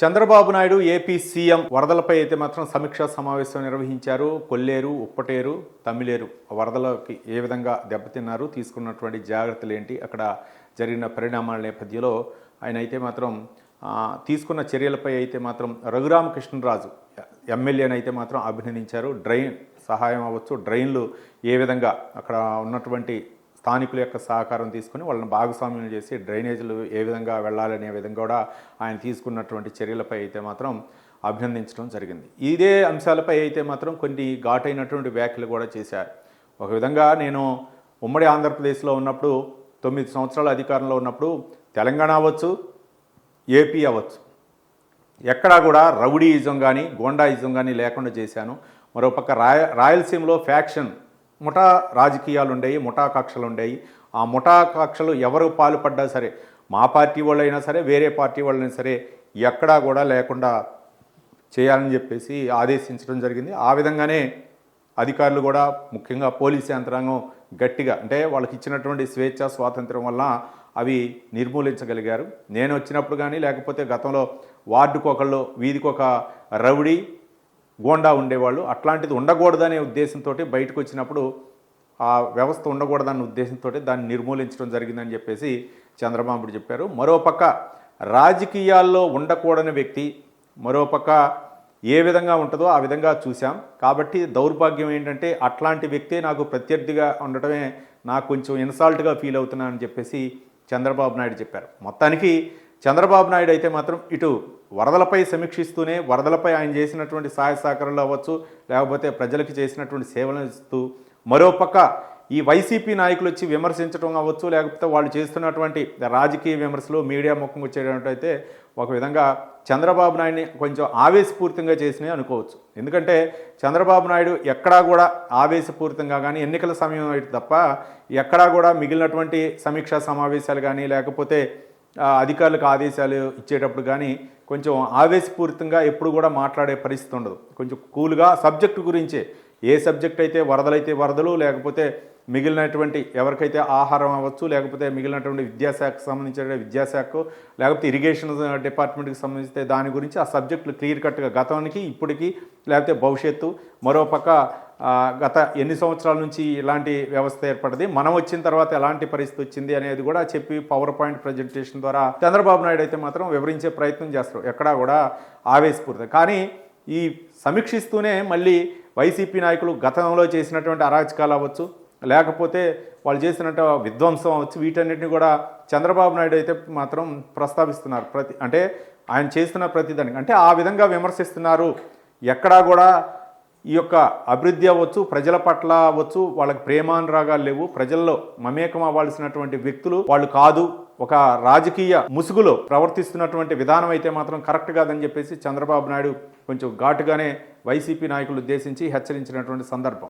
Chandrababu Naidu AP CM వరదలపై అయితే మాత్రం సమీక్షా సమావేశం నిర్వహించారు. కొల్లేరు, ఉప్పటేరు, తమ్మిలేరు వరదలకి ఏ విధంగా దెబ్బతిన్నారు, తీసుకున్నటువంటి జాగ్రత్తలు ఏంటి, అక్కడ జరిగిన పరిణామాల నేపథ్యంలో ఆయన అయితే మాత్రం తీసుకున్న చర్యలపై అయితే మాత్రం రఘురామకృష్ణరాజు ఎమ్మెల్యేని అయితే మాత్రం అభినందించారు. డ్రైన్ సహాయం అవ్వచ్చు, డ్రైన్లు ఏ విధంగా అక్కడ ఉన్నటువంటి స్థానికుల యొక్క సహకారం తీసుకుని వాళ్ళని భాగస్వామ్యం చేసి డ్రైనేజీలు ఏ విధంగా వెళ్ళాలనే విధంగా కూడా ఆయన తీసుకున్నటువంటి చర్యలపై అయితే మాత్రం అభినందించడం జరిగింది. ఇదే అంశాలపై అయితే మాత్రం కొన్ని ఘాటైనటువంటి వ్యాఖ్యలు కూడా చేశారు. ఒక విధంగా నేను ఉమ్మడి ఆంధ్రప్రదేశ్లో ఉన్నప్పుడు 9 సంవత్సరాల అధికారంలో ఉన్నప్పుడు తెలంగాణ అవ్వచ్చు, ఏపీ అవ్వచ్చు, ఎక్కడా కూడా రౌడీయిజం కానీ గోండాయిజం కానీ లేకుండా చేశాను. మరోపక్క రాయలసీమలో ఫ్యాక్షన్ ముఠా రాజకీయాలు ఉండేవి, ముఠా కక్షలు ఉండేవి. ఆ ముఠా కక్షలు ఎవరు పాల్పడ్డా సరే, మా పార్టీ వాళ్ళైనా సరే వేరే పార్టీ వాళ్ళైనా సరే ఎక్కడా కూడా లేకుండా చేయాలని చెప్పేసి ఆదేశించడం జరిగింది. ఆ విధంగానే అధికారులు కూడా ముఖ్యంగా పోలీసు యంత్రాంగం గట్టిగా, అంటే వాళ్ళకి ఇచ్చినటువంటి స్వేచ్ఛ స్వాతంత్రం వల్ల అవి నిర్మూలించగలిగారు. నేను వచ్చినప్పుడు కానీ లేకపోతే గతంలో వార్డుకు ఒకళ్ళు, వీధికి ఒక రౌడీ గోండా ఉండేవాళ్ళు. అట్లాంటిది ఉండకూడదనే ఉద్దేశంతో బయటకు వచ్చినప్పుడు ఆ వ్యవస్థ ఉండకూడదన్న ఉద్దేశంతో దాన్ని నిర్మూలించడం జరిగిందని చెప్పేసి చంద్రబాబు చెప్పారు. మరోపక్క రాజకీయాల్లో ఉండకూడని వ్యక్తి మరోపక్క ఏ విధంగా ఉంటుందో ఆ విధంగా చూసాం. కాబట్టి దౌర్భాగ్యం ఏంటంటే అట్లాంటి వ్యక్తే నాకు ప్రత్యర్థిగా ఉండటమే నాకు కొంచెం ఇన్సాల్ట్గా ఫీల్ అవుతున్నానని చెప్పేసి చంద్రబాబు నాయుడు చెప్పారు. మొత్తానికి చంద్రబాబు నాయుడు అయితే మాత్రం ఇటు వరదలపై సమీక్షిస్తూనే వరదలపై ఆయన చేసినటువంటి సహాయ సహకారాలు అవ్వచ్చు, లేకపోతే ప్రజలకు చేసినటువంటి సేవలు ఇస్తూ, మరోపక్క ఈ వైసీపీ నాయకులు వచ్చి విమర్శించడం అవ్వచ్చు, లేకపోతే వాళ్ళు చేస్తున్నటువంటి రాజకీయ విమర్శలు మీడియా ముఖం వచ్చేటట్టయితే ఒక విధంగా చంద్రబాబు నాయుడిని కొంచెం ఆవేశపూరితంగా చేసినవి అనుకోవచ్చు. ఎందుకంటే చంద్రబాబు నాయుడు ఎక్కడా కూడా ఆవేశపూరితంగా కానీ ఎన్నికల సమయం అయితే తప్ప ఎక్కడా కూడా మిగిలినటువంటి సమీక్షా సమావేశాలు కానీ లేకపోతే అధికారులకు ఆదేశాలు ఇచ్చేటప్పుడు కానీ కొంచెం ఆవేశపూరితంగా ఎప్పుడు కూడా మాట్లాడే పరిస్థితి ఉండదు. కొంచెం కూల్గా సబ్జెక్టు గురించే, ఏ సబ్జెక్ట్ అయితే వరదలైతే వరదలు, లేకపోతే మిగిలినటువంటి ఎవరికైతే ఆహారం అవ్వచ్చు, లేకపోతే మిగిలినటువంటి విద్యాశాఖకు సంబంధించిన విద్యాశాఖ, లేకపోతే ఇరిగేషన్ డిపార్ట్మెంట్కి సంబంధించిన దాని గురించి ఆ సబ్జెక్టులు క్లియర్ కట్గా గతానికి ఇప్పటికీ లేకపోతే భవిష్యత్తు, మరోపక్క గత ఎన్ని సంవత్సరాల నుంచి ఇలాంటి వ్యవస్థ ఏర్పడింది, మనం వచ్చిన తర్వాత ఎలాంటి పరిస్థితి వచ్చింది అనేది కూడా చెప్పి పవర్ పాయింట్ ప్రజెంటేషన్ ద్వారా చంద్రబాబు నాయుడు అయితే మాత్రం వివరించే ప్రయత్నం చేస్తారు. ఎక్కడా కూడా ఆవేశపూరితం. కానీ ఈ సమీక్షిస్తూనే మళ్ళీ వైసీపీ నాయకులు గతంలో చేసినటువంటి అరాచకాలు అవ్వచ్చు, లేకపోతే వాళ్ళు చేసినట్టు విధ్వంసం అవ్వచ్చు, వీటన్నిటిని కూడా చంద్రబాబు నాయుడు అయితే మాత్రం ప్రస్తావిస్తున్నారు. అంటే ఆయన చేస్తున్న ప్రతిదానికి అంటే ఆ విధంగా విమర్శిస్తున్నారు. ఎక్కడా కూడా ఈ యొక్క అభివృద్ధి అవ్వచ్చు, ప్రజల పట్ల అవ్వచ్చు, వాళ్ళకి ప్రేమానురాగాలు లేవు, ప్రజల్లో మమేకం అవ్వాల్సినటువంటి వ్యక్తులు వాళ్ళు కాదు, ఒక రాజకీయ ముసుగులో ప్రవర్తిస్తున్నటువంటి విధానం అయితే మాత్రం కరెక్ట్ కాదని చెప్పేసి చంద్రబాబు నాయుడు కొంచెం ఘాటుగానే వైసీపీ నాయకులు ఉద్దేశించి హెచ్చరించినటువంటి సందర్భం.